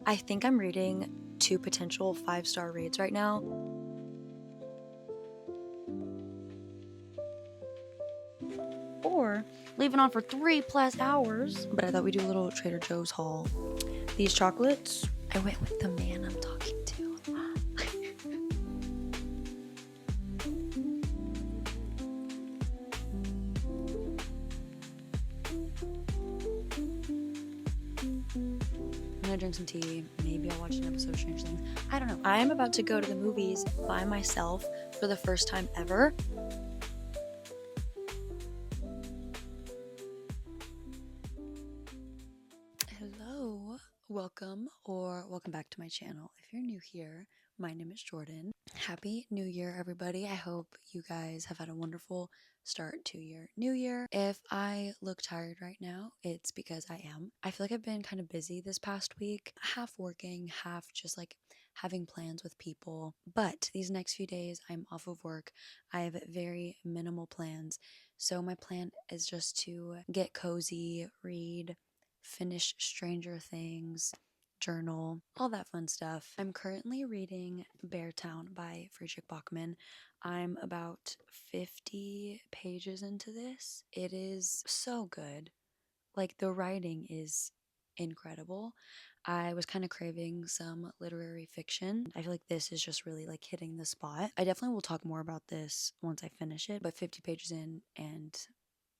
I think I'm reading 2 potential 5-star reads right now. Or leaving on for 3+ hours. But I thought we'd do a little Trader Joe's haul. These chocolates, I went with the man I'm talking to. I'm gonna drink some tea. Maybe I'll watch an episode of Stranger Things. I don't know. I am about to go to the movies by myself for the first time ever. Hello, welcome back to my channel. If you're new here, my name is Jordan. Happy New Year, everybody. I hope you guys have had a wonderful start to your new year. If I look tired right now, it's because I am. I feel like I've been kind of busy this past week, half working, half just like having plans with people. But these next few days, I'm off of work. I have very minimal plans. So my plan is just to get cozy, read, finish Stranger Things, journal, all that fun stuff. I'm currently reading Beartown by Friedrich Bachman. I'm about 50 pages into this. It is so good. Like, the writing is incredible. I was kind of craving some literary fiction. I feel like this is just really like hitting the spot. I definitely will talk more about this once I finish it, but 50 pages in, and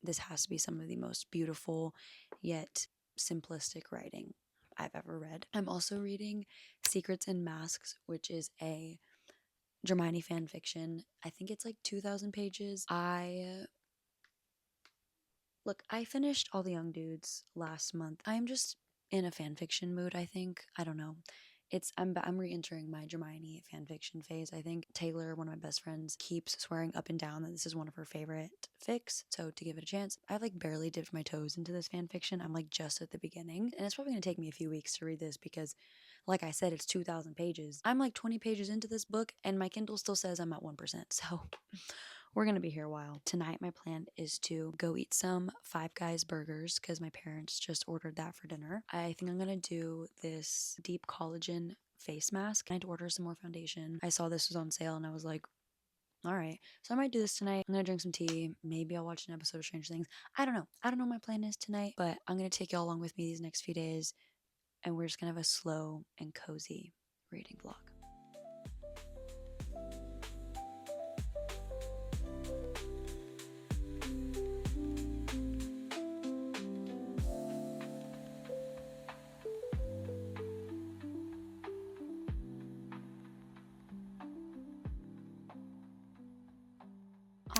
this has to be some of the most beautiful yet simplistic writing I've ever read. I'm also reading Secrets and Masks, which is a Hermione fan fiction. I think it's like 2,000 pages. I finished All the Young Dudes last month. I'm just in a fan fiction mood, I think. I don't know. I'm re-entering my Hermione fan fiction phase. I think Taylor, one of my best friends, keeps swearing up and down that this is one of her favorite fics. So to give it a chance, I've like barely dipped my toes into this fan fiction. I'm like just at the beginning, and it's probably gonna take me a few weeks to read this because, like I said, it's 2,000 pages. I'm like 20 pages into this book, and my Kindle still says I'm at 1%. So we're going to be here a while. Tonight, my plan is to go eat some Five Guys burgers because my parents just ordered that for dinner. I think I'm going to do this deep collagen face mask. I had to order some more foundation. I saw this was on sale and I was like, all right. So I might do this tonight. I'm going to drink some tea. Maybe I'll watch an episode of Stranger Things. I don't know. I don't know what my plan is tonight, but I'm going to take y'all along with me these next few days, and we're just going to have a slow and cozy reading vlog.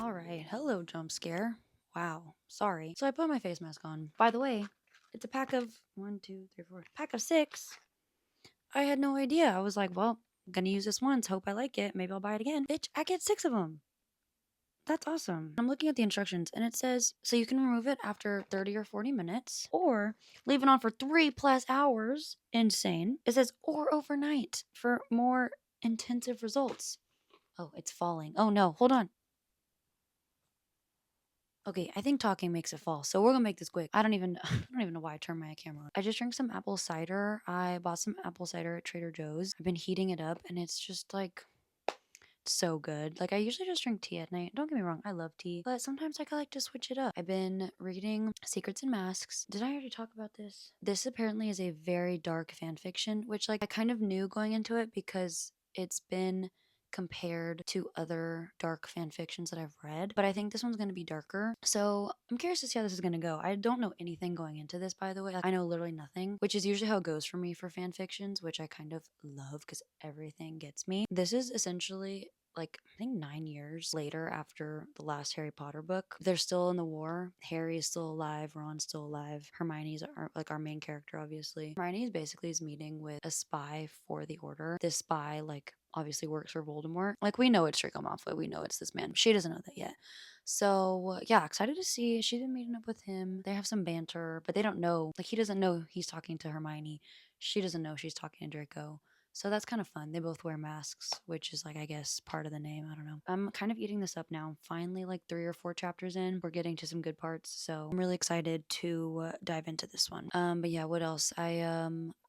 All right. Hello, jump scare. Wow. Sorry. So I put my face mask on. By the way, it's a pack of one, two, three, four. Pack of 6. I had no idea. I was like, well, I'm gonna use this once. Hope I like it. Maybe I'll buy it again. Bitch, I get 6 of them. That's awesome. I'm looking at the instructions and it says, so you can remove it after 30 or 40 minutes or leave it on for 3+ hours. Insane. It says, or overnight for more intensive results. Oh, it's falling. Oh no, hold on. Okay, I think talking makes it fall. So we're gonna make this quick. I don't even know why I turned my camera on. I just drank some apple cider. I bought some apple cider at Trader Joe's. I've been heating it up and it's just like so good. Like, I usually just drink tea at night. Don't get me wrong, I love tea, but sometimes I like to switch it up. I've been reading Secrets and Masks. Did I already talk about this? This apparently is a very dark fan fiction, which like I kind of knew going into it because it's been compared to other dark fan fictions that I've read, but I think this one's going to be darker. So I'm curious to see how this is going to go. I don't know anything going into this, by the way. Like, I know literally nothing, which is usually how it goes for me for fan fictions, which I kind of love because everything gets me. This is essentially like I think 9 years later after the last Harry Potter book. They're still in the war. Harry is still alive. Ron's still alive. Hermione's our main character, obviously. Hermione basically is meeting with a spy for the Order. This spy like obviously works for Voldemort. Like, we know it's Draco Malfoy. We know it's this man. She doesn't know that yet. So yeah, excited to see. She's been meeting up with him. They have some banter, but they don't know. Like, he doesn't know he's talking to Hermione. She doesn't know she's talking to Draco. So that's kind of fun. They both wear masks, which is like, I guess, part of the name. I don't know. I'm kind of eating this up now. Finally, like 3 or 4 chapters in, we're getting to some good parts. So I'm really excited to dive into this one. But yeah, what else? I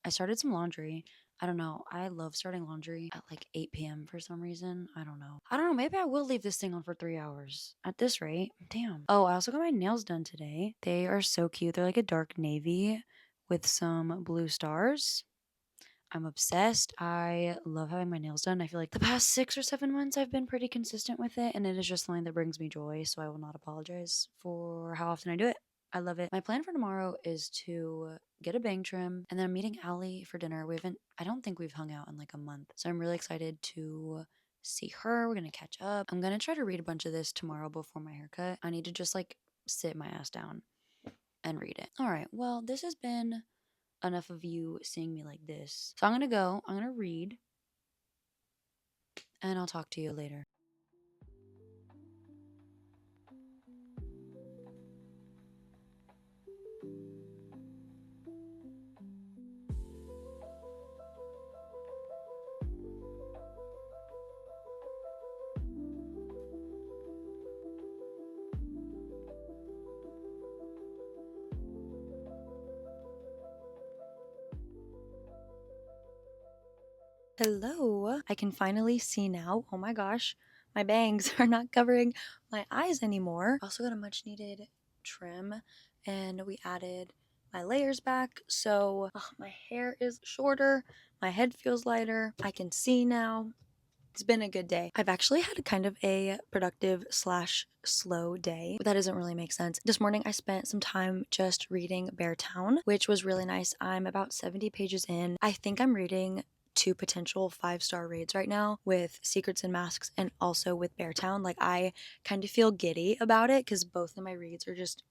started some laundry. I don't know. I love starting laundry at like 8 p.m. for some reason. I don't know. I don't know. Maybe I will leave this thing on for 3 hours at this rate. Damn. Oh, I also got my nails done today. They are so cute. They're like a dark navy with some blue stars. I'm obsessed. I love having my nails done. I feel like the past 6 or 7 months I've been pretty consistent with it, and it is just something that brings me joy, so I will not apologize for how often I do it. I love it. My plan for tomorrow is to get a bang trim, and then I'm meeting Allie for dinner. I don't think we've hung out in like a month, so I'm really excited to see her. We're gonna catch up. I'm gonna try to read a bunch of this tomorrow before my haircut. I need to just like sit my ass down and read it. All right, well, this has been enough of you seeing me like this. So I'm gonna read, and I'll talk to you later. Hello. I can finally see now. Oh my gosh. My bangs are not covering my eyes anymore. Also got a much needed trim, and we added my layers back. So my hair is shorter. My head feels lighter. I can see now. It's been a good day. I've actually had kind of a productive slash slow day, but that doesn't really make sense. This morning I spent some time just reading Beartown, which was really nice. I'm about 70 pages in. I think I'm reading 2 potential 5-star reads right now with Secrets and Masks and also with Beartown. Like, I kind of feel giddy about it because both of my reads are just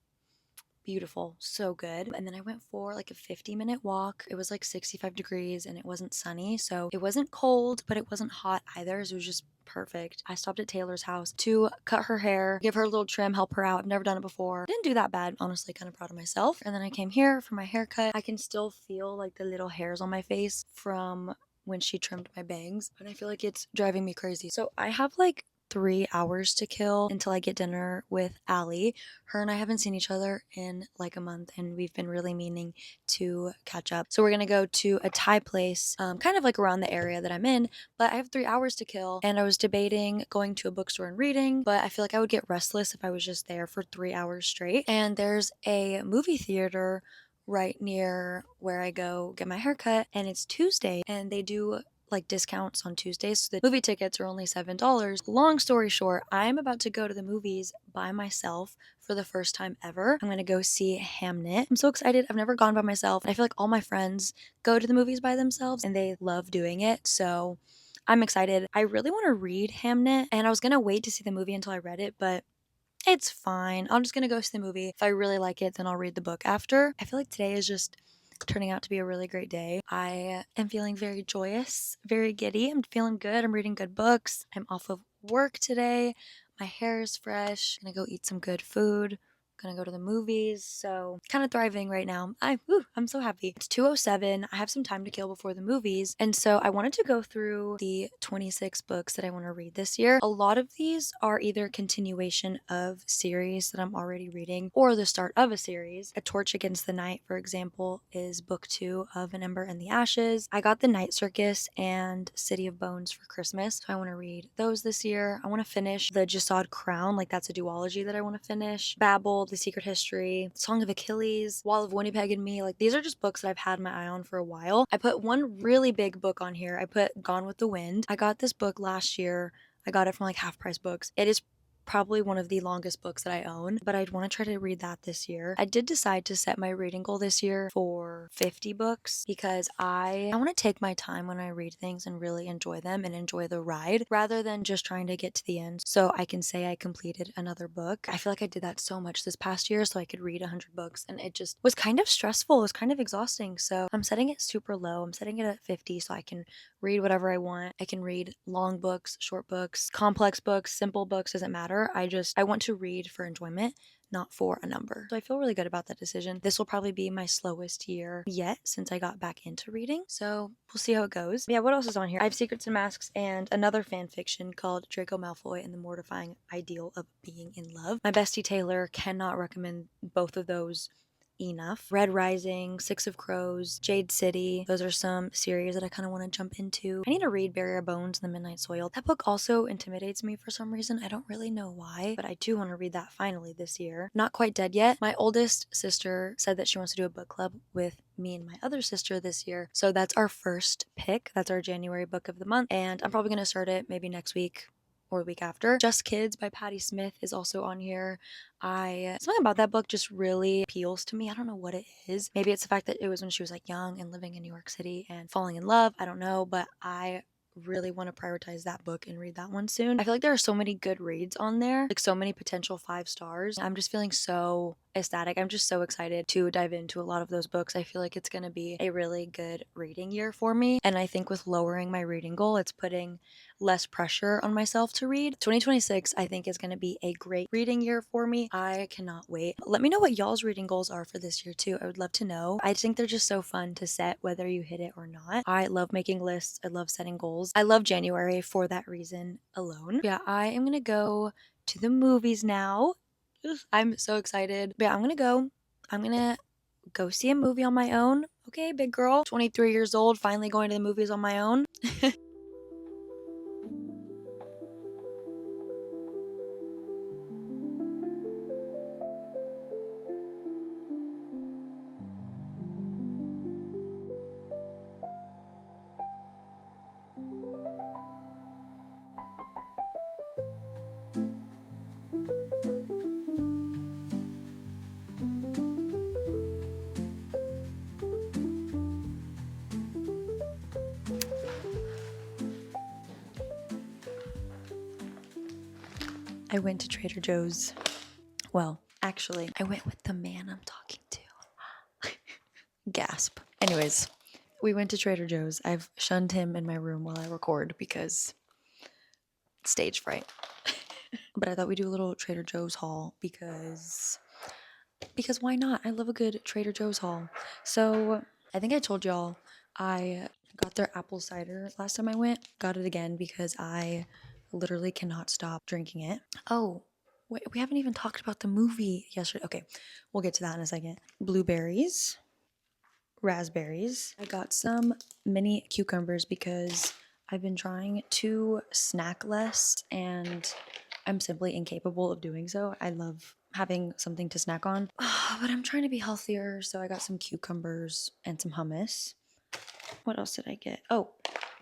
beautiful, so good. And then I went for like a 50-minute walk. It was like 65 degrees and it wasn't sunny, so it wasn't cold, but it wasn't hot either. So it was just perfect. I stopped at Taylor's house to cut her hair, give her a little trim, help her out. I've never done it before. Didn't do that bad, honestly, kind of proud of myself. And then I came here for my haircut. I can still feel like the little hairs on my face from when she trimmed my bangs, and I feel like it's driving me crazy. So I have like 3 hours to kill until I get dinner with Allie. Her and I haven't seen each other in like a month, and we've been really meaning to catch up. So we're gonna go to a Thai place, kind of like around the area that I'm in, but I have 3 hours to kill, and I was debating going to a bookstore and reading, but I feel like I would get restless if I was just there for 3 hours straight. And there's a movie theater right near where I go get my haircut, and it's Tuesday, and they do like discounts on Tuesdays. So the movie tickets are only $7. Long story short, I'm about to go to the movies by myself for the first time ever. I'm gonna go see Hamnet. I'm so excited. I've never gone by myself. I feel like all my friends go to the movies by themselves and they love doing it. So I'm excited. I really want to read Hamnet, and I was gonna wait to see the movie until I read it, but it's fine. I'm just gonna go see the movie. If I really like it, then I'll read the book after. I feel like today is just turning out to be a really great day. I am feeling very joyous, very giddy. I'm feeling good. I'm reading good books. I'm off of work today. My hair is fresh. Gonna go eat some good food. Gonna go to the movies. So kind of thriving right now. I'm so happy. It's 2:07. I have some time to kill before the movies. And so I wanted to go through the 26 books that I want to read this year. A lot of these are either continuation of series that I'm already reading or the start of a series. A Torch Against the Night, for example, is book 2 of An Ember in the Ashes. I got The Night Circus and City of Bones for Christmas, so I want to read those this year. I want to finish The Jasad Crown, like that's a duology that I want to finish. Babel, The Secret History, Song of Achilles, Wall of Winnipeg and Me. Like, these are just books that I've had my eye on for a while. I put one really big book on here. I put Gone with the Wind. I got this book last year. I got it from like Half Price Books. It is probably one of the longest books that I own, but I'd want to try to read that this year. I did decide to set my reading goal this year for 50 books because I want to take my time when I read things and really enjoy them and enjoy the ride rather than just trying to get to the end so I can say I completed another book. I feel like I did that so much this past year so I could read 100 books, and it just was kind of stressful. It was kind of exhausting. So I'm setting it super low. I'm setting it at 50 so I can read whatever I want. I can read long books, short books, complex books, simple books, doesn't matter. I want to read for enjoyment, not for a number. So I feel really good about that decision. This will probably be my slowest year yet since I got back into reading. So we'll see how it goes. Yeah, what else is on here? I have Secrets and Masks and another fan fiction called Draco Malfoy and the Mortifying Ideal of Being in Love. My bestie Taylor cannot recommend both of those enough. Red Rising, Six of Crows, Jade City. Those are some series that I kind of want to jump into. I need to read Barrier Bones and the Midnight Soil. That book also intimidates me for some reason. I don't really know why, but I do want to read that finally this year. Not quite dead yet. My oldest sister said that she wants to do a book club with me and my other sister this year. So that's our first pick. That's our January book of the month. And I'm probably going to start it maybe next week or the week after. Just Kids by Patti Smith is also on here. Something about that book just really appeals to me. I don't know what it is. Maybe it's the fact that it was when she was like young and living in New York City and falling in love. I don't know, but I really want to prioritize that book and read that one soon. I feel like there are so many good reads on there, like so many potential 5 stars. I'm just feeling so ecstatic. I'm just so excited to dive into a lot of those books. I feel like it's going to be a really good reading year for me. And I think with lowering my reading goal, it's putting less pressure on myself to read. 2026, I think, is going to be a great reading year for me. I cannot wait. Let me know what y'all's reading goals are for this year too. I would love to know. I think they're just so fun to set whether you hit it or not. I love making lists. I love setting goals. I love January for that reason alone. Yeah, I am going to go to the movies now. I'm so excited. But yeah, I'm going to go see a movie on my own. Okay, big girl, 23 years old, finally going to the movies on my own. I went to Trader Joe's. Well, actually, I went with the man I'm talking to. Gasp. Anyways, we went to Trader Joe's. I've shunned him in my room while I record because stage fright. But I thought we'd do a little Trader Joe's haul because why not? I love a good Trader Joe's haul. So I think I told y'all I got their apple cider last time I went. Got it again because I literally cannot stop drinking it. Oh, wait, we haven't even talked about the movie yesterday. Okay, we'll get to that in a second. Blueberries, raspberries. I got some mini cucumbers because I've been trying to snack less and I'm simply incapable of doing so. I love having something to snack on, but I'm trying to be healthier, so I got some cucumbers and some hummus. What else did I get? Oh,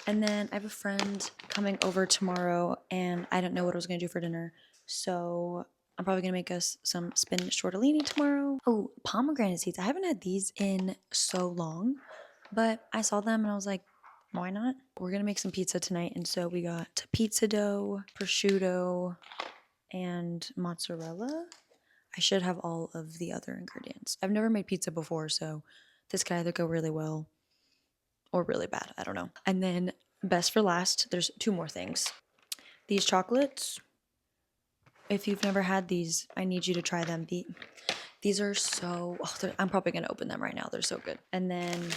and then I have a friend coming over tomorrow, and I don't know what I was going to do for dinner, so I'm probably going to make us some spinach tortellini tomorrow. Oh, pomegranate seeds. I haven't had these in so long, but I saw them and I was like, why not? We're going to make some pizza tonight, and so we got pizza dough, prosciutto, and mozzarella. I should have all of the other ingredients. I've never made pizza before, so this could either go really well or really bad. I don't know. And then best for last, there's 2 more things. These chocolates, if you've never had these, I need you to try them. These are so, I'm probably going to open them right now. They're so good. And then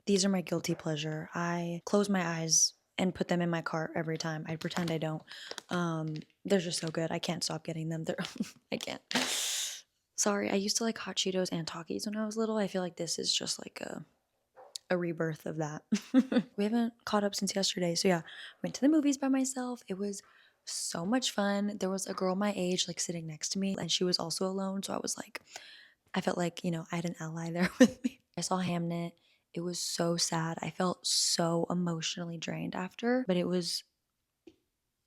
these are my guilty pleasure. I close my eyes and put them in my cart every time. I pretend I don't. They're just so good. I can't stop getting them. I can't. Sorry, I used to like hot Cheetos and Takis when I was little. I feel like this is just like a rebirth of that. We haven't caught up since yesterday. So yeah, went to the movies by myself. It was so much fun. There was a girl my age like sitting next to me and she was also alone. So I felt like, I had an ally there with me. I saw Hamnet. It was so sad. I felt so emotionally drained after, but it was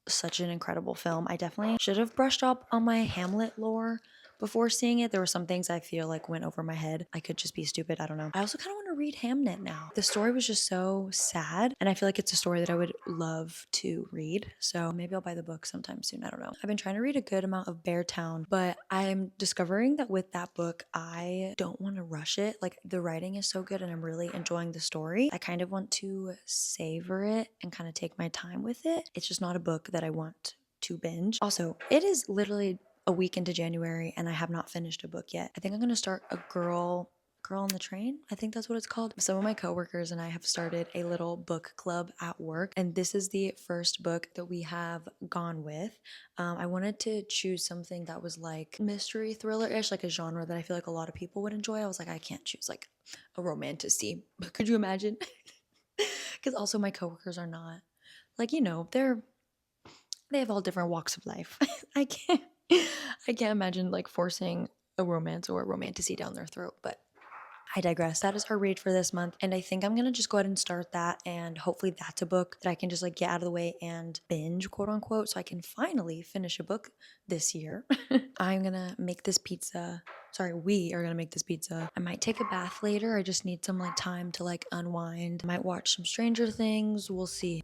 such an incredible film. I definitely should have brushed up on my Hamlet lore before seeing it. There were some things I feel like went over my head. I could just be stupid. I don't know. I also kind of want to read Hamnet now. The story was just so sad, and I feel like it's a story that I would love to read. So maybe I'll buy the book sometime soon. I don't know. I've been trying to read a good amount of Beartown, but I'm discovering that with that book, I don't want to rush it. Like the writing is so good, and I'm really enjoying the story. I kind of want to savor it and kind of take my time with it. It's just not a book that I want to binge. Also, it is literally a week into January and I have not finished a book yet. I think I'm going to start a Girl on the Train. I think that's what it's called. Some of my coworkers and I have started a little book club at work, and this is the first book that we have gone with. I wanted to choose something that was like mystery thriller-ish, like a genre that I feel like a lot of people would enjoy. I was like, I can't choose like a romantasy. But could you imagine? Because also my coworkers are not like, they have all different walks of life. I can't I can't imagine like forcing a romance or a romantasy down their throat, but I digress. That is our read for this month. And I think I'm going to just go ahead and start that. And hopefully that's a book that I can just like get out of the way and binge, quote unquote, so I can finally finish a book this year. I'm going to make this pizza. Sorry, we are going to make this pizza. I might take a bath later. I just need some like time to like unwind. I might watch some Stranger Things. We'll see.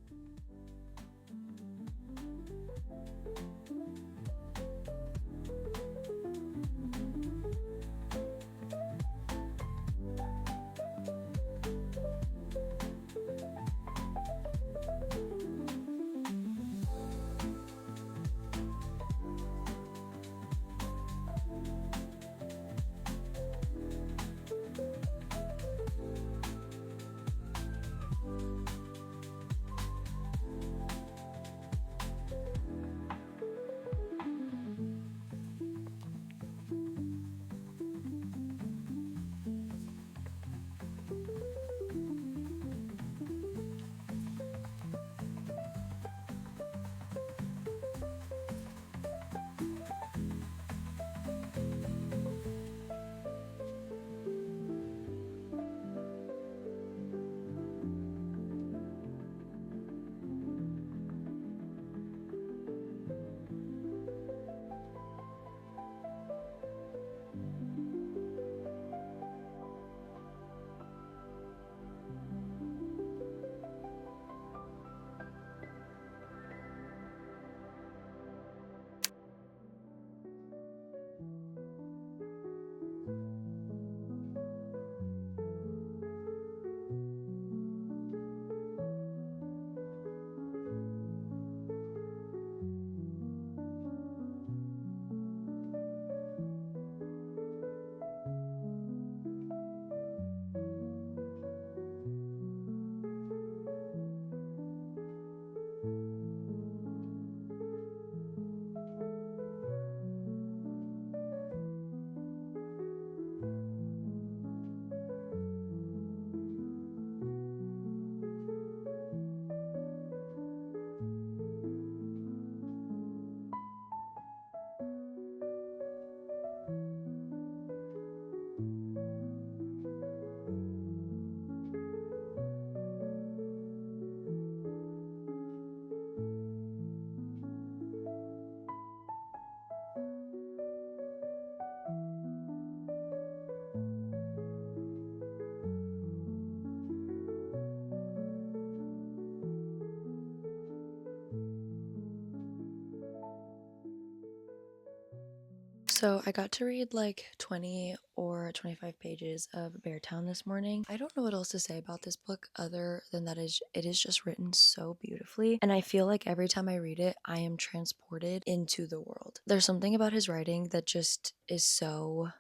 So I got to read like 20 or 25 pages of Beartown this morning. I don't know what else to say about this book other than that it is just written so beautifully. And I feel like every time I read it, I am transported into the world. There's something about his writing that just is so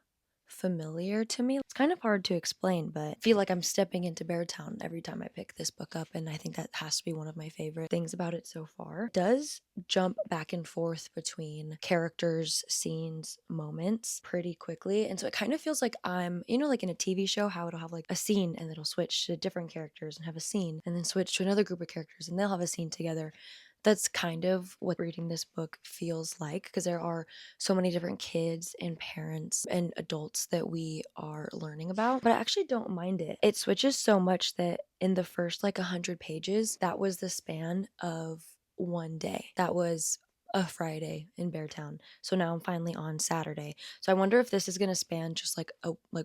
familiar to me. It's kind of hard to explain, but I feel like I'm stepping into Beartown every time I pick this book up, and I think that has to be one of my favorite things about it so far. It does jump back and forth between characters, scenes, moments pretty quickly, and so it kind of feels like I'm, like in a TV show, how it'll have like a scene and it'll switch to different characters and have a scene and then switch to another group of characters and they'll have a scene together. That's kind of what reading this book feels like, because there are so many different kids and parents and adults that we are learning about. But I actually don't mind it. It switches so much that in the first like 100 pages, that was the span of one day. That was a Friday in Beartown. So now I'm finally on Saturday. So I wonder if this is going to span just like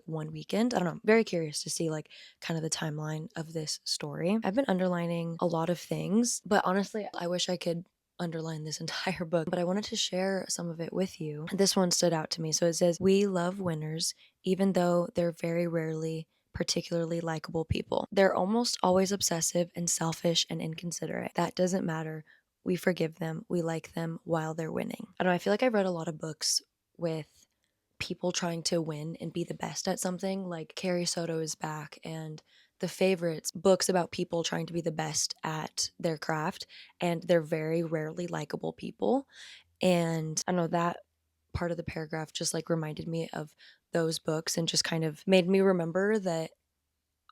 one weekend. I don't know. I'm very curious to see like kind of the timeline of this story. I've been underlining a lot of things, but honestly, I wish I could underline this entire book, but I wanted to share some of it with you. This one stood out to me. So it says, "We love winners, even though they're very rarely particularly likable people. They're almost always obsessive and selfish and inconsiderate. That doesn't matter. we forgive them, we like them while they're winning. I don't know, I feel like I've read a lot of books with people trying to win and be the best at something, like Carrie Soto is back, and The Favorites, books about people trying to be the best at their craft, and they're very rarely likable people. And I know that part of the paragraph just like reminded me of those books and just kind of made me remember that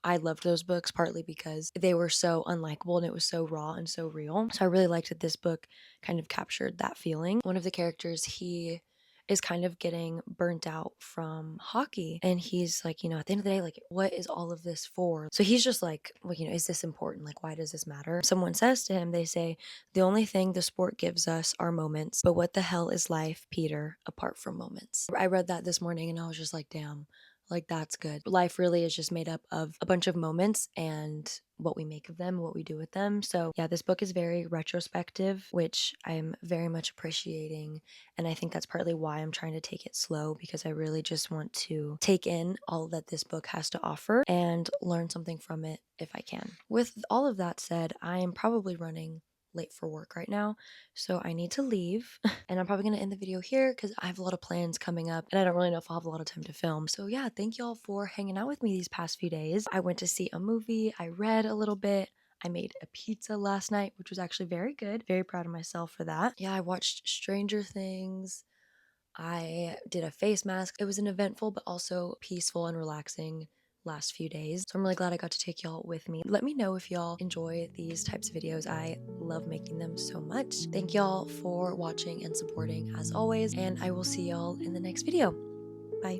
I loved those books partly because they were so unlikable and it was so raw and so real. So I really liked that this book kind of captured that feeling. One of the characters, he is kind of getting burnt out from hockey, and he's like, at the end of the day, like, what is all of this for? So he's just like, well, is this important? Like, why does this matter? Someone says to him, they say, the only thing the sport gives us are moments, but what the hell is life, Peter, apart from moments? I read that this morning and I was just like, damn, like, that's good. Life really is just made up of a bunch of moments and what we make of them, what we do with them. So yeah, this book is very retrospective, which I'm very much appreciating. And I think that's partly why I'm trying to take it slow, because I really just want to take in all that this book has to offer and learn something from it if I can. With all of that said, I am probably running late for work right now, so I need to leave. And I'm probably gonna end the video here because I have a lot of plans coming up and I don't really know if I'll have a lot of time to film. So yeah, thank y'all for hanging out with me these past few days. I went to see a movie, I read a little bit, I made a pizza last night, which was actually very good. Very proud of myself for that. Yeah, I watched Stranger Things. I did a face mask. It was an eventful but also peaceful and relaxing last few days. So I'm really glad I got to take y'all with me. Let me know if y'all enjoy these types of videos. I love making them so much. Thank y'all for watching and supporting as always, and I will see y'all in the next video. Bye.